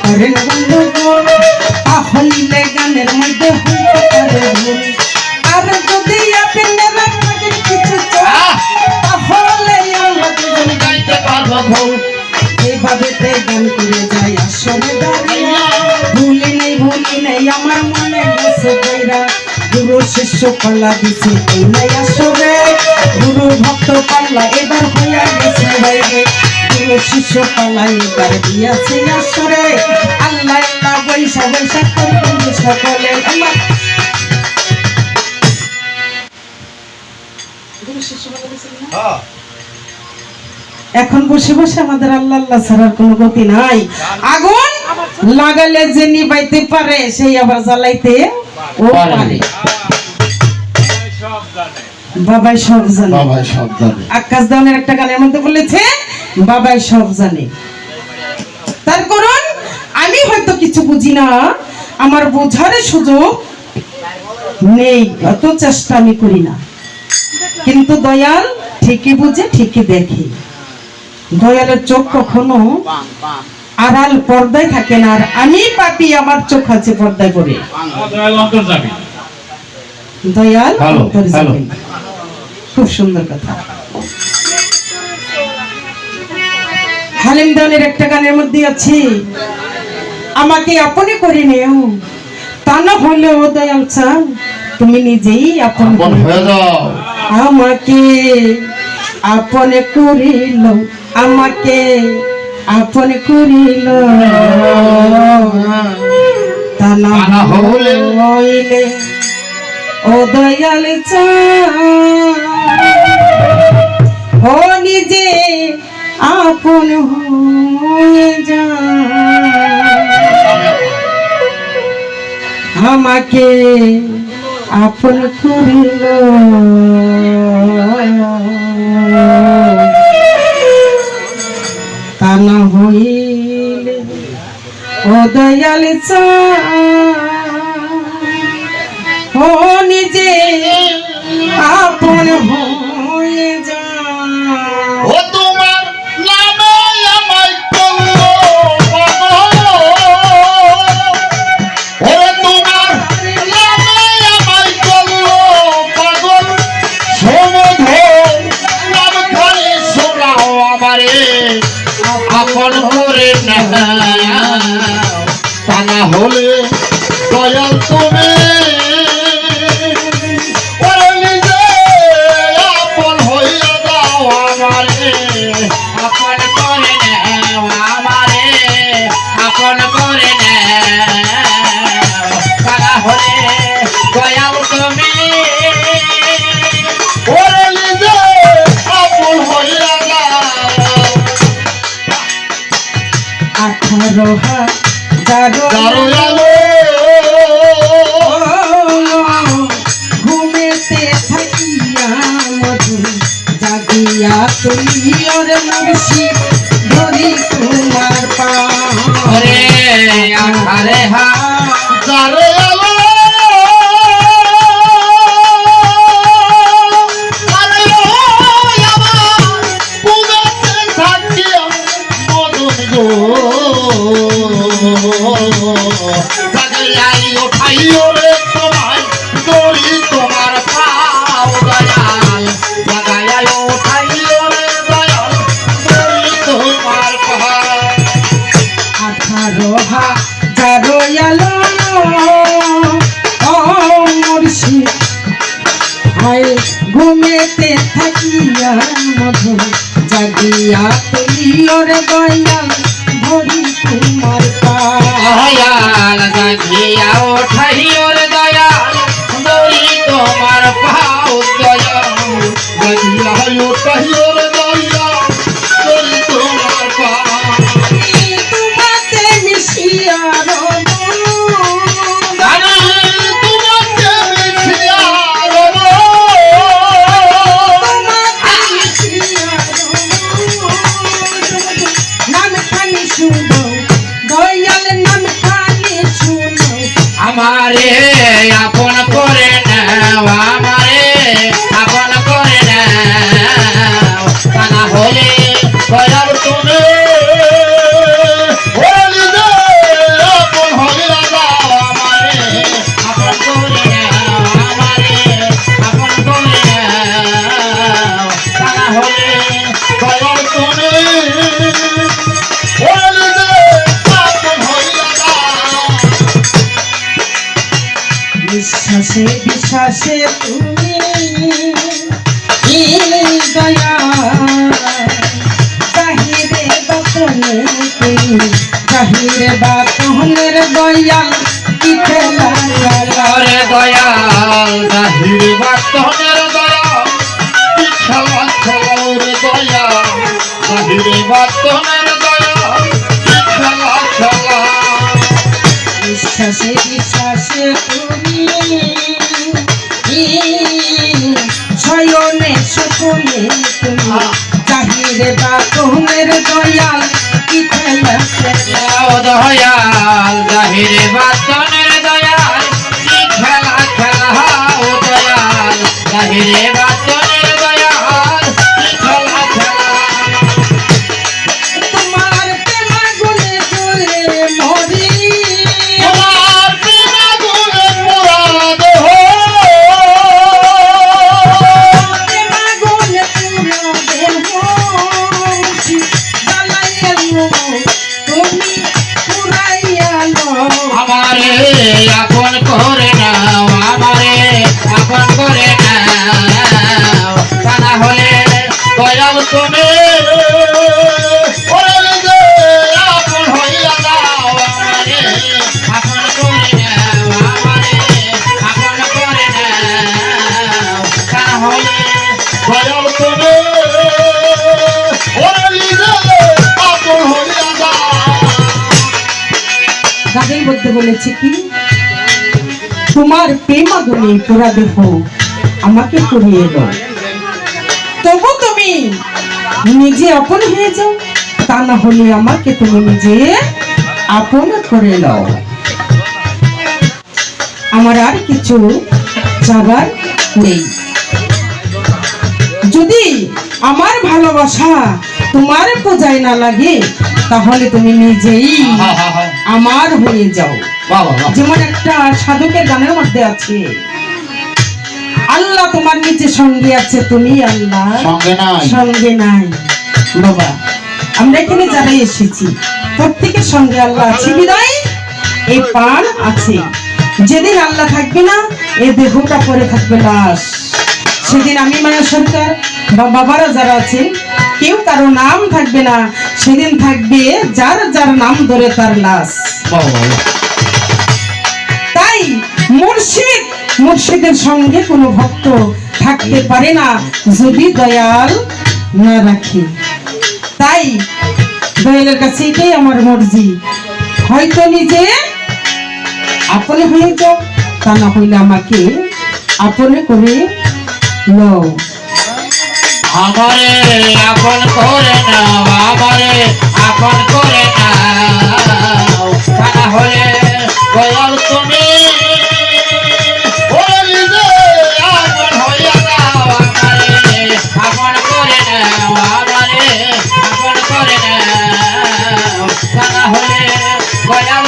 করেন গন্ডগোল, তাহলে গানের মধ্যে হইতে পারে ভুল। আর যদি আপনারা থাকেন কিছু তাহলে আমরা দুজন গাইতে পারবো ভুল। এইভাবে গান করে যাই আসলে দাঁড়িয়ে, ভুলি নেই আমার মনে গেছে কইরা। গুরু শিষ্য পাল্লা দিছে এই নাই আসরে, গুরু ভক্ত পাল্লা এবার হইয়া গেছে বাইরে। গুরু শিষ্য পাল্লা এবার দিয়াছে আসরে, আল্লাহ আল্লাহ বৈশা বৈশা করবেন সকলে। আল্লাহ গুরু শিষ্য পাল্লা দিছে না? এখন বসে বসে আমাদের আল্লাহ আল্লাহ ছাড়ার কোনো গতি নাই। আগুন লাগালে যে নিবাইতে পারে সেই আবার জ্বালাইতে ও পারে। বাবাই সব জানে, বাবাই সব জানে। আকাশ দানের একটা গানের মধ্যে বলেছে বাবাই সব জানে। তার কারণ আমি হয়তো কিছু বুঝি না, আমার বোঝার সুযোগ নেই, অত চেষ্টা আমি করি না, কিন্তু দয়াল ঠিকই বুঝে ঠিকই দেখে। দয়ালের চোখ কখনো আড়াল পর্দায় থাকে না, আর আমি পাপি আমার চোখ আছে পর্দায় পড়ে। দয়াল অন্তর্যামী, খুব সুন্দর কথা। হালিম দানের একটা গানের মধ্যে আছে আমাকে আপনি করে নেও, তা না হলেও দয়াল চান তুমি নিজেই আপন হয়ে যাও। আমাকে আপন করিল, আমাকে আপন করিল, তা না হইলে ও দয়াল ও নিজে আপন হয়ে যা। আমাকে আপন করিল, তা না হইলে ও দয়াল ও নিজে আপন হয়ে যা। ও তোমার নামে আমায় করলো পাগল, ওরে তোমার নামে আমায় করলো পাগল, সমুধর নাম খালি শোনাও আমারে আপন করে না, তা না হলে দয়াল তুমি ঘুমেতে থাকিয়া মধু জাগিয়া তুমি ওর মুর্শি ধরি তোমার পা। রে আখারে হাজারে ঘুমেতে থাকিয়া মধু জাগিয়া তুমি ওর দয়াল ধরি তোমার পায়াল, জাগিয়া ওঠাই ওর দয়াল ধরি তোমার পাও দয়াল, জাগিয়া ওঠাই ওর দয়াল ধরি তোমার পাও। তোমাতে মিশিয়া আমারে আপন করে নাও, আমারে আপন করে নাও, তা না হলে দয়াল তুমি বিশ্বাসে তুমি দয়া জাহিরে বাতনে তুমি জাহিরে বাতনের দয়াল কি খেলা খেলা রে দয়াল জাহির বাতনের দয়াল কি খেলা খেলা রে দয়াল জাহির বাতনের দয়াল কি খেলা খেলা বিশ্বাসে বিশ্বাসে তুমি শয়নে সুখনে তুমি জাহিরে বাতনের দয়াল কি খেলা খেলা ও দয়াল জাহির বাতনের দয়াল কি খেলা খেলা ও দয়াল জাহির বাতনের দয়াল কি খেলা খেলা তোমার প্রেম গুনে জ্বলে মরি তোমার বিনা গুণে মুরাদ হো প্রেম গুনে পুরো দেহ জ্বালাইয়া লো তুমি পুরাইয়া লো আমারে আপন করে নাও আমারে আপন করে নাও তা না হলে দয়াল তুমি ওরে যে আপন হইয়া দাও আমারে আপন করে নাও আমারে আপন করে নাও তা না হলে দয়াল তুমি ওরে যে আপন হইয়া দাও গানের মধ্যে বলেছে কি তোমার প্রেম আগুনে পোড়া দেহ আমাকে করিয়ে দাও তবু তুমি নিজে আপন হয়ে যাও তা না হলে আমাকে তুমি নিজে আপন করে নাও আমার আর কিছু চাবার নেই যদি আমার ভালোবাসা তোমার পূজায় না লাগে তাহলে তুমি নিজেই আমার হয়ে যাও বাবা বাবা যেমন একটা সাধকের গানের মধ্যে আছে আল্লাহ তোমার নিচে সঙ্গে আছে তুমি আল্লাহ সঙ্গে নাই সঙ্গে নাই বাবা আমরা এখানে যারা এসেছি প্রত্যেকের সঙ্গে আল্লাহ আছে বিদায় এই প্রাণ আছে যেদিন আল্লাহ থাকবে না এই দেহটা পরে থাকবে লাশ সেদিন আমি মায়া সরকার বা বাবারা যারা আছেন কেউ কারো নাম থাকবে না সেদিন থাকবে যার যার নাম ধরে তার লাশ বাবা বাবা তাই মুর্শিদ মুর্শিদের সঙ্গে কোনো ভক্ত থাকতে পারে না যদি দয়াল না রাখে তাই দয়ালের কাছে এটাই আমার মর্জি হয়তো নিজে আপনে হয়ে যাও তা না হইলে আমাকে আপনে করে লও আমারে আপন করে নাও আমারে আপন করে নাও তা না হলে দয়াল তুমি ওরে যে আপন হইয়া দাও আমারে আপন করে নাও আমারে আপন করে নাও তা না হলে দয়াল